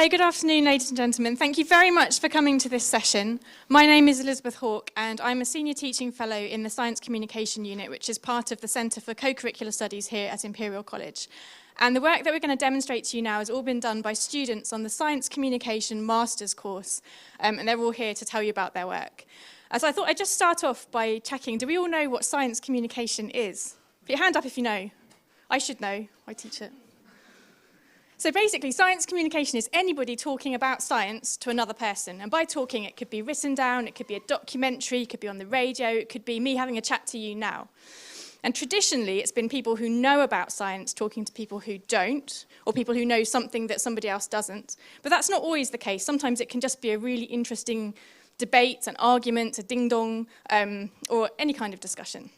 Hello, good afternoon, ladies and gentlemen. Thank you very much for coming to this session. My name is Elizabeth Hawke, and I'm a Senior Teaching Fellow in the Science Communication Unit, which is part of the Centre for Co-Curricular Studies here at Imperial College. And the work that we're going to demonstrate to you now has all been done by students on the Science Communication Masters course, and they're all here to tell you about their work. So I thought I'd just start off by checking, do we all know what science communication is? Put your hand up if you know. I should know, I teach it. So basically, science communication is anybody talking about science to another person. And by talking, it could be written down, it could be a documentary, it could be on the radio, it could be me having a chat to you now. And traditionally, it's been people who know about science talking to people who don't, or people who know something that somebody else doesn't. But that's not always the case. Sometimes it can just be a really interesting debate, an argument, a ding-dong, or any kind of discussion.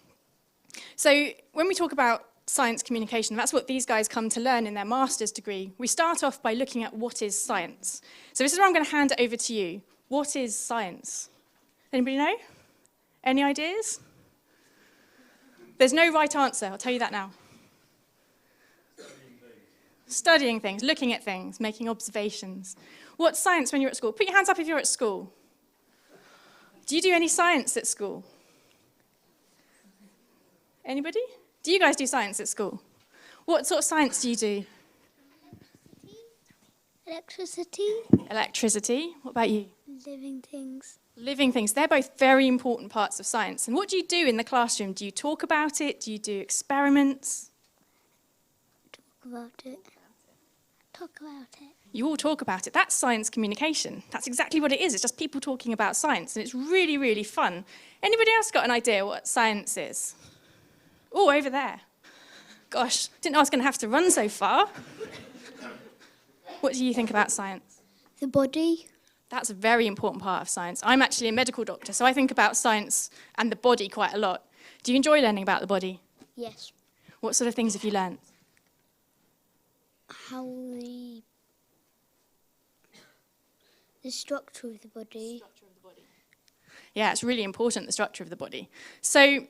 So when we talk about science communication, that's what these guys come to learn in their master's degree. We start off by looking at what is science. So this is where I'm going to hand it over to you. What is science? Anybody know? Any ideas? There's no right answer, I'll tell you that now. Studying things, looking at things, making observations. What's science when you're at school? Put your hands up if you're at school. Do you do any science at school? Anybody? Do you guys do science at school? What sort of science do you do? Electricity. Electricity. What about you? Living things. Living things. They're both very important parts of science. And what do you do in the classroom? Do you talk about it? Do you do experiments? Talk about it. Talk about it. You all talk about it. That's science communication. That's exactly what it is. It's just people talking about science. And it's really, really fun. Anybody else got an idea what science is? Oh, over there. Gosh, didn't know I was going to have to run so far. What do you think about science? The body. That's a very important part of science. I'm actually a medical doctor, so I think about science and the body quite a lot. Do you enjoy learning about the body? Yes. What sort of things have you learned? How the structure of the body. Yeah, it's really important, the structure of the body. So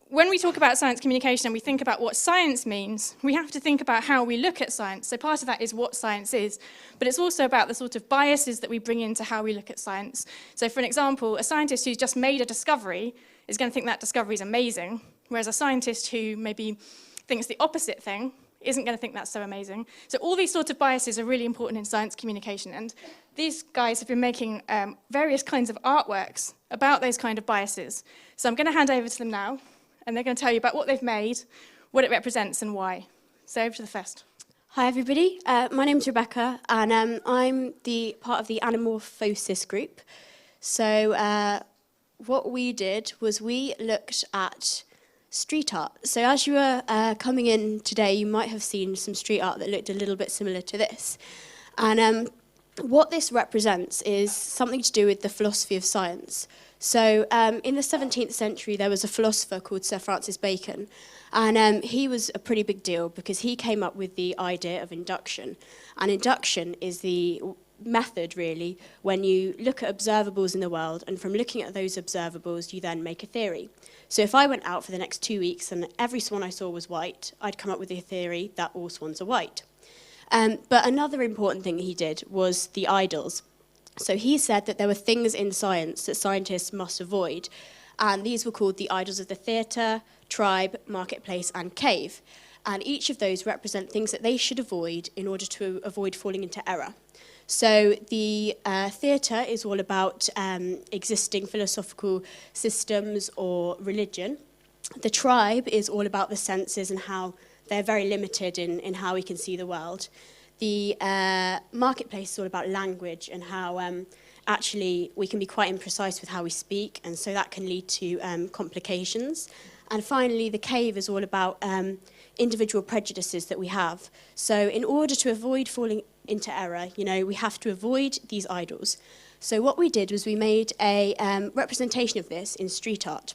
when we talk about science communication and we think about what science means, we have to think about how we look at science. So part of that is what science is, but it's also about the sort of biases that we bring into how we look at science. So for an example, a scientist who's just made a discovery is going to think that discovery is amazing, whereas a scientist who maybe thinks the opposite thing isn't going to think that's so amazing. So all these sorts of biases are really important in science communication, and these guys have been making various kinds of artworks about those kind of biases. So I'm going to hand over to them now, and they're going to tell you about what they've made, what it represents, and why. So over to the first. Hi everybody, my name's Rebecca, and I'm part of the Anamorphosis group. So what we did was we looked at street art. So as you were coming in today, you might have seen some street art that looked a little bit similar to this. And what this represents is something to do with the philosophy of science. So in the 17th century, there was a philosopher called Sir Francis Bacon, and he was a pretty big deal because he came up with the idea of induction. And induction is the method, really, when you look at observables in the world, and from looking at those observables, you then make a theory. So if I went out for the next 2 weeks and every swan I saw was white, I'd come up with a theory that all swans are white. But another important thing he did was the idols. So he said that there were things in science that scientists must avoid, and these were called the idols of the theatre, tribe, marketplace, and cave. And each of those represent things that they should avoid in order to avoid falling into error. So the theatre is all about existing philosophical systems or religion. The tribe is all about the senses and how they're very limited in how we can see the world. The marketplace is all about language and how actually we can be quite imprecise with how we speak, and so that can lead to complications. And finally, the cave is all about individual prejudices that we have. So in order to avoid falling into error, we have to avoid these idols. So what we did was we made a representation of this in street art.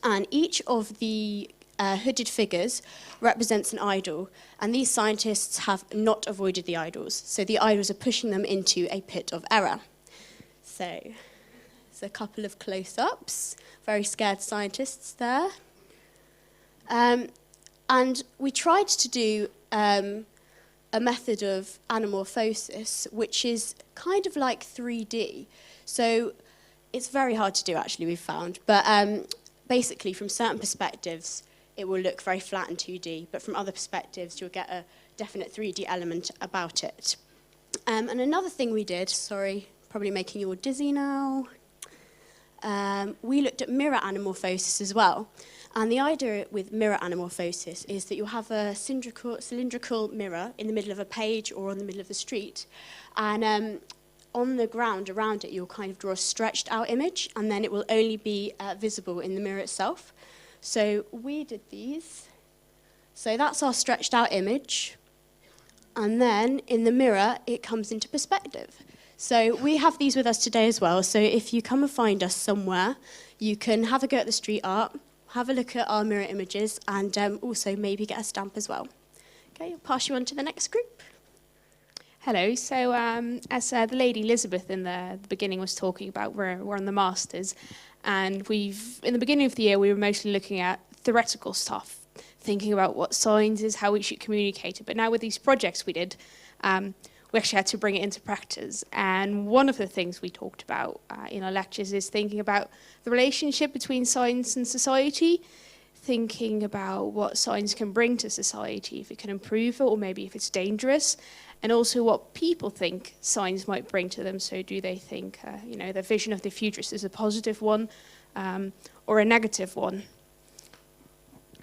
And each of the hooded figures represents an idol, and these scientists have not avoided the idols. So the idols are pushing them into a pit of error. So there's a couple of close-ups, very scared scientists there. And we tried to do a method of anamorphosis, which is kind of like 3D. So it's very hard to do, actually, we've found. But basically, from certain perspectives, it will look very flat and 2D. But from other perspectives, you'll get a definite 3D element about it. And another thing we did, sorry, probably making you all dizzy now, we looked at mirror anamorphosis as well. And the idea with mirror anamorphosis is that you'll have a cylindrical mirror in the middle of a page or on the middle of the street. And on the ground around it, you'll kind of draw a stretched out image, and then it will only be visible in the mirror itself. So we did these. So that's our stretched out image. And then in the mirror, it comes into perspective. So we have these with us today as well. So if you come and find us somewhere, you can have a go at the street art, have a look at our mirror images, and also maybe get a stamp as well. Okay, I'll pass you on to the next group. Hello. So as the lady Elizabeth in the beginning was talking about, we're on the Masters, and in the beginning of the year, we were mostly looking at theoretical stuff, thinking about what science is, how we should communicate it. But now with these projects we did, we actually had to bring it into practice. And one of the things we talked about in our lectures is thinking about the relationship between science and society, thinking about what science can bring to society, if it can improve it, or maybe if it's dangerous, and also what people think science might bring to them. So do they think, their vision of the future is a positive one or a negative one?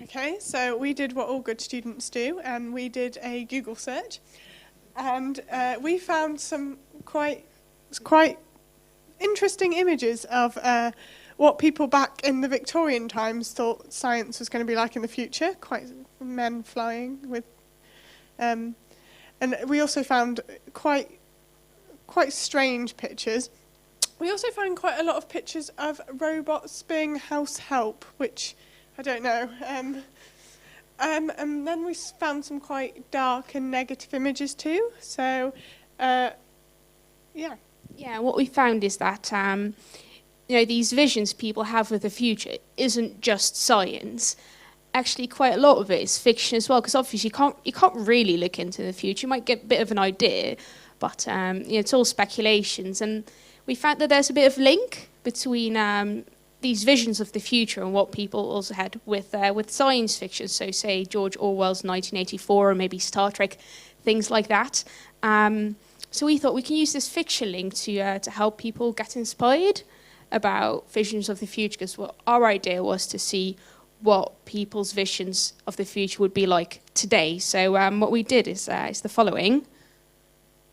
Okay, so we did what all good students do, and we did a Google search. And we found some quite interesting images of what people back in the Victorian times thought science was going to be like in the future. Quite men flying with, and we also found quite strange pictures. We also found quite a lot of pictures of robots being house help, which I don't know. And then we found some quite dark and negative images too. So, yeah. Yeah, what we found is that, these visions people have of the future isn't just science. Actually, quite a lot of it is fiction as well, because obviously you can't really look into the future. You might get a bit of an idea, but it's all speculations. And we found that there's a bit of link between these visions of the future and what people also had with science fiction. So say George Orwell's 1984 or maybe Star Trek, things like that. So we thought we can use this fiction link to help people get inspired about visions of the future, because what our idea was to see what people's visions of the future would be like today. So what we did is the following.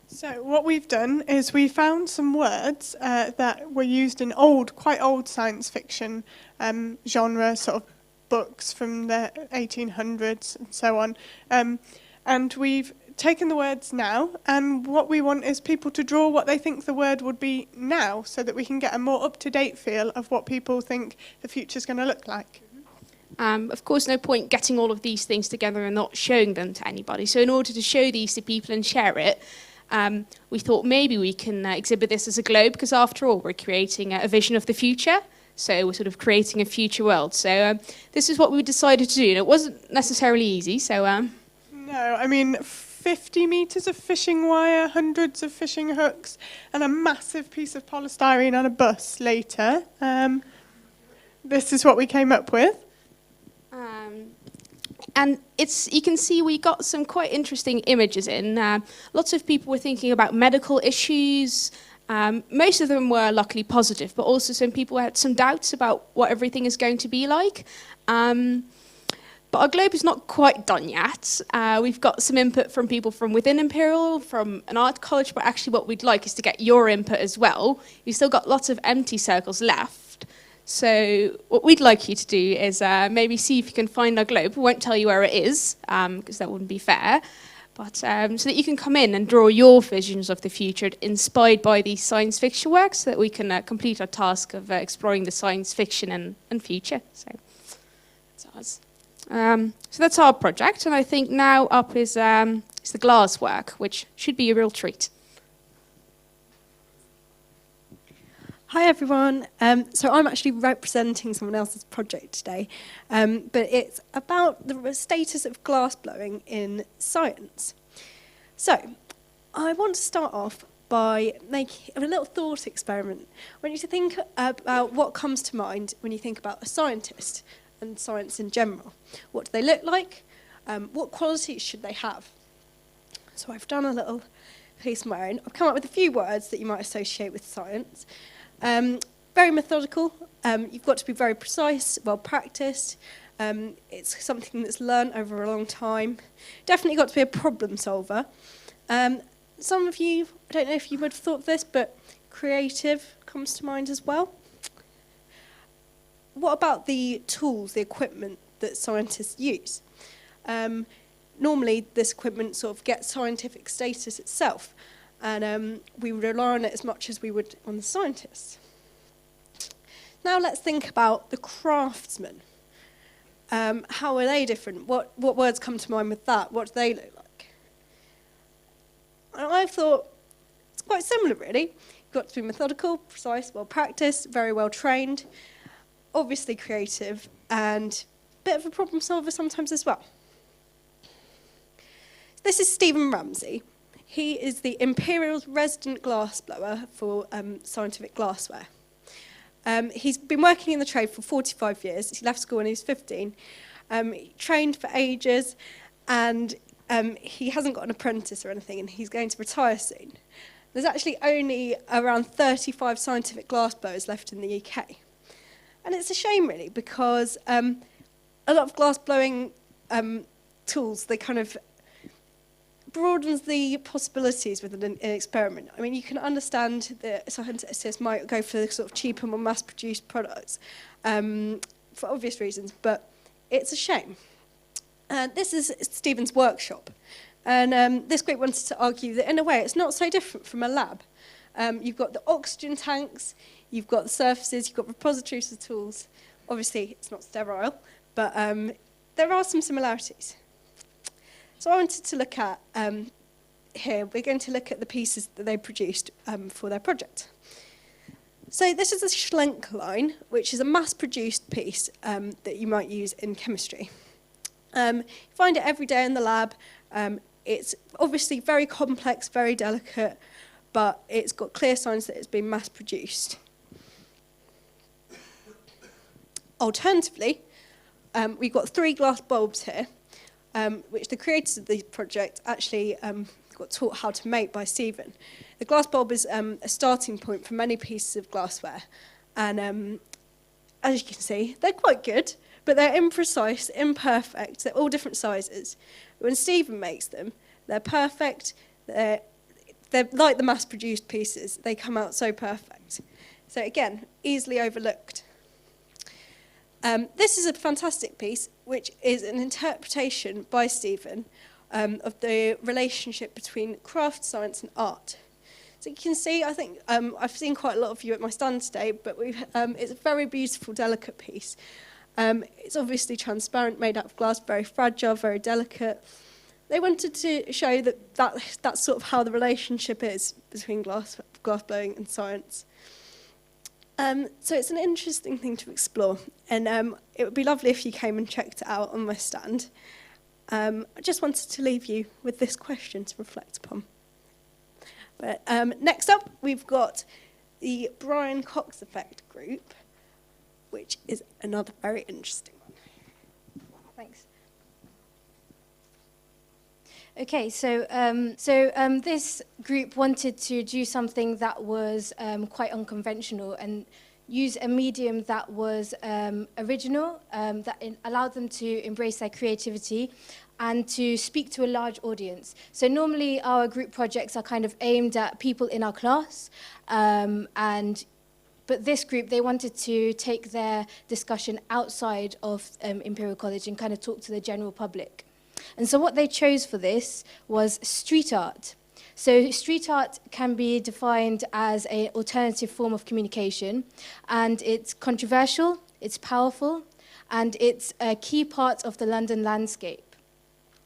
So what we've done is we found some words that were used in quite old science fiction genre, sort of books from the 1800s and so on. And we've taken the words now, and what we want is people to draw what they think the word would be now, so that we can get a more up-to-date feel of what people think the future's going to look like. Of course, no point getting all of these things together and not showing them to anybody. So in order to show these to people and share it, we thought maybe we can exhibit this as a globe, because after all, we're creating a vision of the future. So we're sort of creating a future world. So this is what we decided to do. And it wasn't necessarily easy. So no, I mean, 50 metres of fishing wire, hundreds of fishing hooks, and a massive piece of polystyrene on a bus later. This is what we came up with. And you can see we got some quite interesting images in. Lots of people were thinking about medical issues. Most of them were luckily positive, but also some people had some doubts about what everything is going to be like. But our globe is not quite done yet. We've got some input from people from within Imperial, from an art college, but actually what we'd like is to get your input as well. We've still got lots of empty circles left. So what we'd like you to do is maybe see if you can find our globe. We won't tell you where it is, because that wouldn't be fair. But so that you can come in and draw your visions of the future inspired by these science fiction works, so that we can complete our task of exploring the science fiction and future. So that's ours. So that's our project, and I think now up is the glass work, which should be a real treat. Hi everyone, so I'm actually representing someone else's project today, but it's about the status of glassblowing in science. So, I want to start off by making a little thought experiment. I want you to think about what comes to mind when you think about a scientist and science in general. What do they look like? What qualities should they have? So I've done a little piece of my own. I've come up with a few words that you might associate with science. Very methodical. You've got to be very precise, well practiced. It's something that's learnt over a long time. Definitely got to be a problem solver. Some of you, I don't know if you would have thought of this, but creative comes to mind as well. What about the tools, the equipment that scientists use? Normally, this equipment sort of gets scientific status itself, and we would rely on it as much as we would on the scientists. Now let's think about the craftsmen. How are they different? What words come to mind with that? What do they look like? And I've thought it's quite similar, really. You've got to be methodical, precise, well practiced, very well trained, obviously creative, and a bit of a problem solver sometimes as well. This is Stephen Ramsey. He is the Imperial's resident glassblower for scientific glassware. He's been working in the trade for 45 years. He left school when he was 15. He trained for ages, and he hasn't got an apprentice or anything, and he's going to retire soon. There's actually only around 35 scientific glassblowers left in the UK. And it's a shame, really, because a lot of glassblowing tools, they kind of broadens the possibilities with an experiment. I mean, you can understand that scientists might go for the sort of cheaper, more mass-produced products for obvious reasons, but it's a shame. This is Stephen's workshop, and this group wanted to argue that, in a way, it's not so different from a lab. You've got the oxygen tanks, you've got the surfaces, you've got repositories of tools. Obviously, it's not sterile, but there are some similarities. So I wanted to look at, here, we're going to look at the pieces that they produced for their project. So this is a Schlenk line, which is a mass-produced piece that you might use in chemistry. You find it every day in the lab. It's obviously very complex, very delicate, but it's got clear signs that it's been mass-produced. Alternatively, we've got 3 glass bulbs here, which the creators of the project actually got taught how to make by Stephen. The glass bulb is a starting point for many pieces of glassware, and as you can see, they're quite good, but they're imprecise, imperfect, they're all different sizes. But when Stephen makes them, they're perfect, they're like the mass-produced pieces, they come out so perfect. So again, easily overlooked. This is a fantastic piece, which is an interpretation by Stephen of the relationship between craft, science and art. So you can see, I think, I've seen quite a lot of you at my stand today, but it's a very beautiful, delicate piece. It's obviously transparent, made out of glass, very fragile, very delicate. They wanted to show that's sort of how the relationship is between glass blowing and science. So it's an interesting thing to explore, and it would be lovely if you came and checked it out on my stand. I just wanted to leave you with this question to reflect upon. But next up, we've got the Brian Cox effect group, which is another very interesting one. Thanks. Okay, so this group wanted to do something that was quite unconventional and use a medium that was original, that allowed them to embrace their creativity and to speak to a large audience. So normally our group projects are kind of aimed at people in our class, but this group, they wanted to take their discussion outside of Imperial College and kind of talk to the general public. And so what they chose for this was street art. So street art can be defined as an alternative form of communication, and it's controversial, it's powerful, and it's a key part of the London landscape.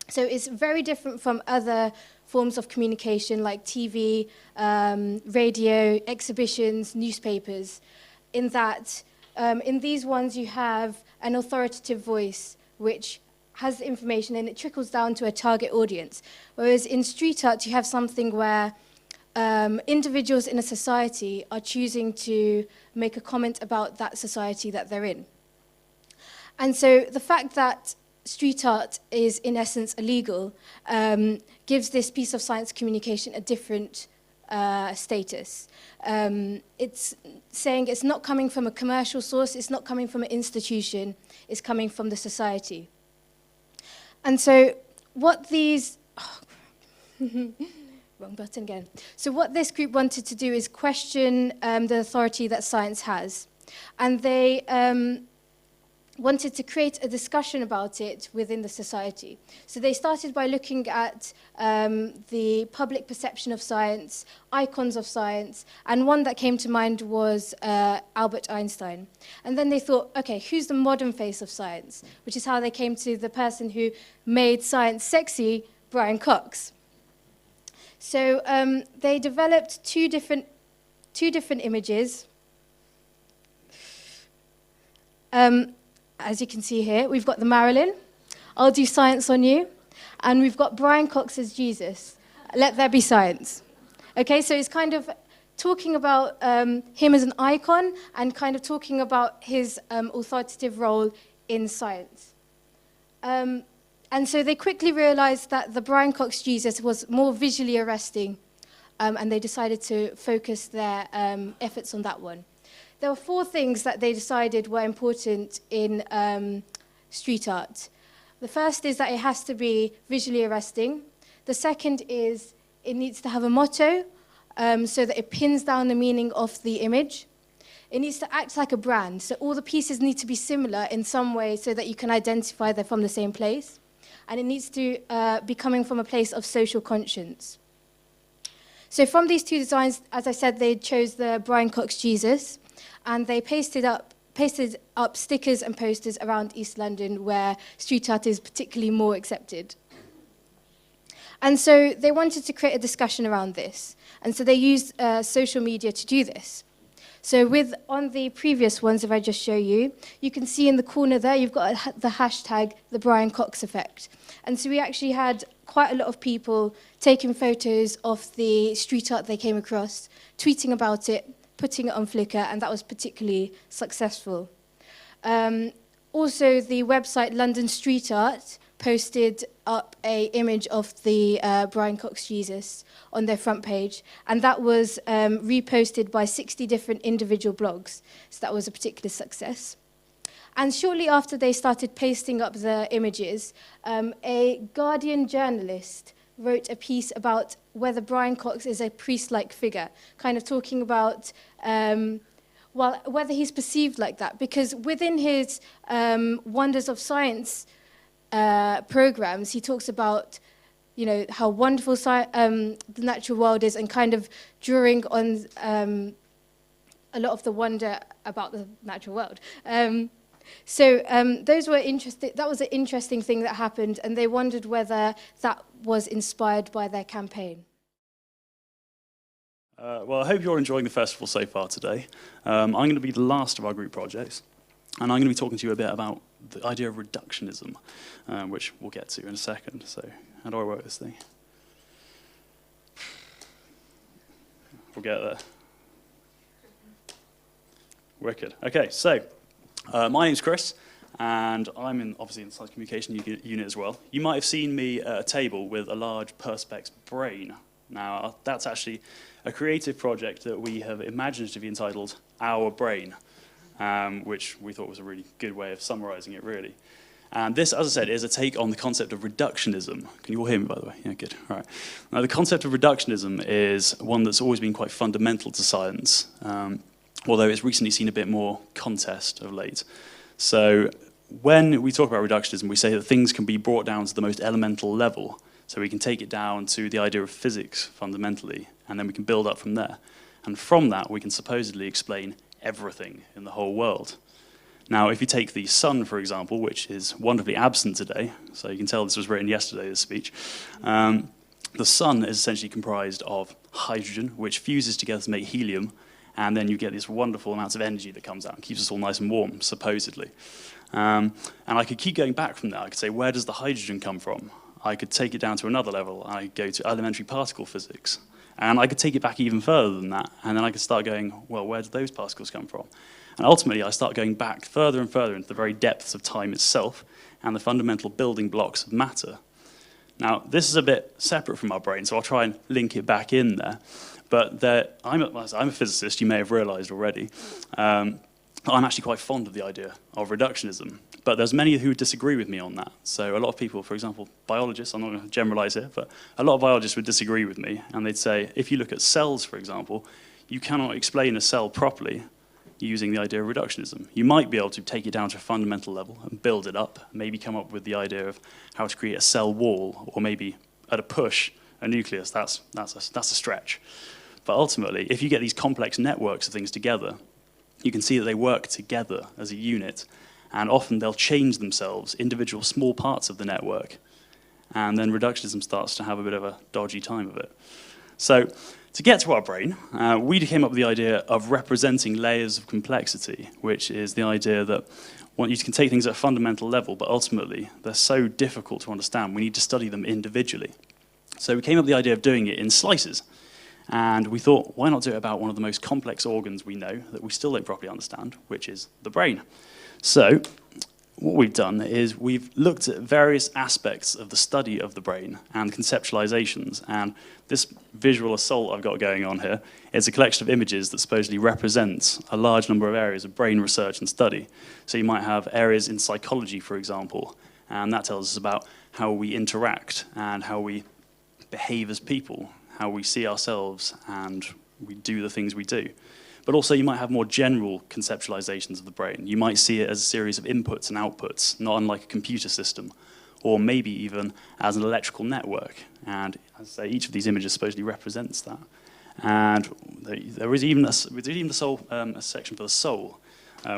So it's very different from other forms of communication like TV, radio, exhibitions, newspapers, in that in these ones you have an authoritative voice which has the information and it trickles down to a target audience. Whereas in street art, you have something where individuals in a society are choosing to make a comment about that society that they're in. And so the fact that street art is in essence illegal gives this piece of science communication a different status. It's saying it's not coming from a commercial source, it's not coming from an institution, it's coming from the society. And so what these... wrong button again. So what this group wanted to do is question the authority that science has. And they wanted to create a discussion about it within the society. So they started by looking at the public perception of science, icons of science, and one that came to mind was Albert Einstein. And then they thought, okay, who's the modern face of science? Which is how they came to the person who made science sexy, Brian Cox. So they developed two different images. As you can see here, we've got the Marilyn, I'll do science on you, and we've got Brian Cox as Jesus, let there be science. Okay, so it's kind of talking about him as an icon and kind of talking about his authoritative role in science. And so they quickly realized that the Brian Cox Jesus was more visually arresting, and they decided to focus their efforts on that one. There were 4 things that they decided were important in street art. The first is that it has to be visually arresting. The second is it needs to have a motto so that it pins down the meaning of the image. It needs to act like a brand, so all the pieces need to be similar in some way so that you can identify they're from the same place. And it needs to be coming from a place of social conscience. So from these 2 designs, as I said, they chose the Brian Cox Jesus, and they pasted up stickers and posters around East London where street art is particularly more accepted. And so they wanted to create a discussion around this. And so they used social media to do this. So on the previous ones, if I just show you, you can see in the corner there, you've got the hashtag, the Brian Cox effect. And so we actually had quite a lot of people taking photos of the street art they came across, tweeting about it, putting it on Flickr, and that was particularly successful. Also, the website London Street Art posted up an image of the Brian Cox Jesus on their front page, and that was reposted by 60 different individual blogs, so that was a particular success. And shortly after they started pasting up the images, a Guardian journalist wrote a piece about whether Brian Cox is a priest-like figure, kind of talking about whether he's perceived like that, because within his Wonders of Science programs, he talks about, you know, how wonderful the natural world is, and kind of drawing on a lot of the wonder about the natural world. Those were interesting. That was an interesting thing that happened, and they wondered whether that was inspired by their campaign. Well, I hope you're enjoying the festival so far today. I'm going to be the last of our group projects, and I'm going to be talking to you a bit about the idea of reductionism, which we'll get to in a second. So, how do I work this thing? We'll get there. Wicked. Okay, so my name's Chris, and I'm obviously in the Science Communication unit as well. You might have seen me at a table with a large Perspex brain. Now, that's actually a creative project that we have imagined to be entitled Our Brain, which we thought was a really good way of summarizing it, really. And this, as I said, is a take on the concept of reductionism. Can you all hear me, by the way? Yeah, good. All right. Now, the concept of reductionism is one that's always been quite fundamental to science, although it's recently seen a bit more contest of late. So when we talk about reductionism, we say that things can be brought down to the most elemental level. So we can take it down to the idea of physics, fundamentally, and then we can build up from there. And from that, we can supposedly explain everything in the whole world. Now, if you take the sun, for example, which is wonderfully absent today, so you can tell this was written yesterday, this speech, the sun is essentially comprised of hydrogen, which fuses together to make helium, and then you get these wonderful amounts of energy that comes out and keeps us all nice and warm, supposedly. And I could keep going back from there. I could say, where does the hydrogen come from? I could take it down to another level. I could go to elementary particle physics. And I could take it back even further than that. And then I could start going, well, where do those particles come from? And ultimately, I start going back further and further into the very depths of time itself and the fundamental building blocks of matter. Now, this is a bit separate from our brain, so I'll try and link it back in there. But I'm a physicist, you may have realized already. I'm actually quite fond of the idea of reductionism. But there's many who disagree with me on that. So a lot of people, for example, biologists, I'm not going to generalize here, but a lot of biologists would disagree with me. And they'd say, if you look at cells, for example, you cannot explain a cell properly using the idea of reductionism. You might be able to take it down to a fundamental level and build it up, maybe come up with the idea of how to create a cell wall, or maybe at a push, a nucleus. That's a stretch. But ultimately, if you get these complex networks of things together, you can see that they work together as a unit, and often they'll change themselves, individual small parts of the network, and then reductionism starts to have a bit of a dodgy time of it. So to get to our brain, we came up with the idea of representing layers of complexity, which is the idea that you can take things at a fundamental level, but ultimately they're so difficult to understand, we need to study them individually. So we came up with the idea of doing it in slices. And we thought, why not do it about one of the most complex organs we know that we still don't properly understand, which is the brain. So what we've done is we've looked at various aspects of the study of the brain and conceptualizations. And this visual assault I've got going on here is a collection of images that supposedly represents a large number of areas of brain research and study. So you might have areas in psychology, for example, and that tells us about how we interact and how we behave as people, how we see ourselves, and we do the things we do. But also you might have more general conceptualizations of the brain. You might see it as a series of inputs and outputs, not unlike a computer system, or maybe even as an electrical network. And as I say, each of these images supposedly represents that. And there is even a section for the soul,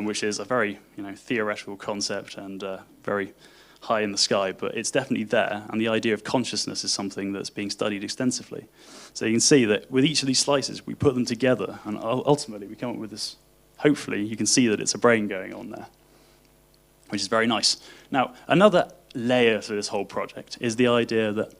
which is a very theoretical concept and very high in the sky, but it's definitely there, and the idea of consciousness is something that's being studied extensively. So you can see that with each of these slices, we put them together, and ultimately we come up with this, hopefully you can see that it's a brain going on there, which is very nice. Now, another layer to this whole project is the idea that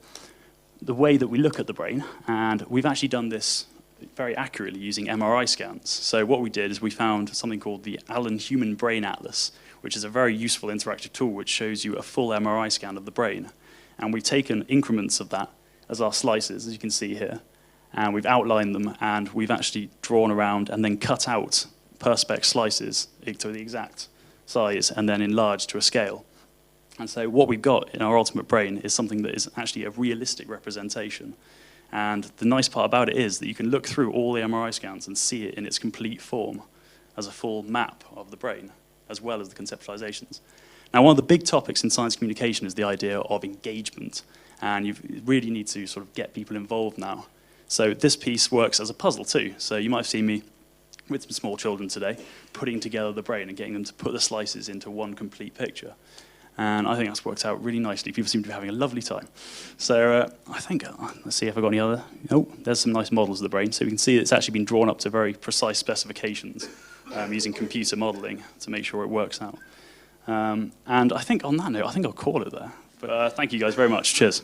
the way that we look at the brain, and we've actually done this very accurately using MRI scans. So what we did is we found something called the Allen Human Brain Atlas, which is a very useful interactive tool which shows you a full MRI scan of the brain. And we've taken increments of that as our slices, as you can see here, and we've outlined them, and we've actually drawn around and then cut out perspex slices to the exact size and then enlarged to a scale. And so what we've got in our ultimate brain is something that is actually a realistic representation. And the nice part about it is that you can look through all the MRI scans and see it in its complete form as a full map of the brain, as well as the conceptualizations. Now, one of the big topics in science communication is the idea of engagement, and you really need to sort of get people involved now. So this piece works as a puzzle too. So you might have seen me with some small children today, putting together the brain and getting them to put the slices into one complete picture. And I think that's worked out really nicely. People seem to be having a lovely time. So I think, let's see if I've got any other. Oh, there's some nice models of the brain. So we can see it's actually been drawn up to very precise specifications using computer modeling to make sure it works out. And I think on that note, I think I'll call it there. But thank you guys very much. Cheers.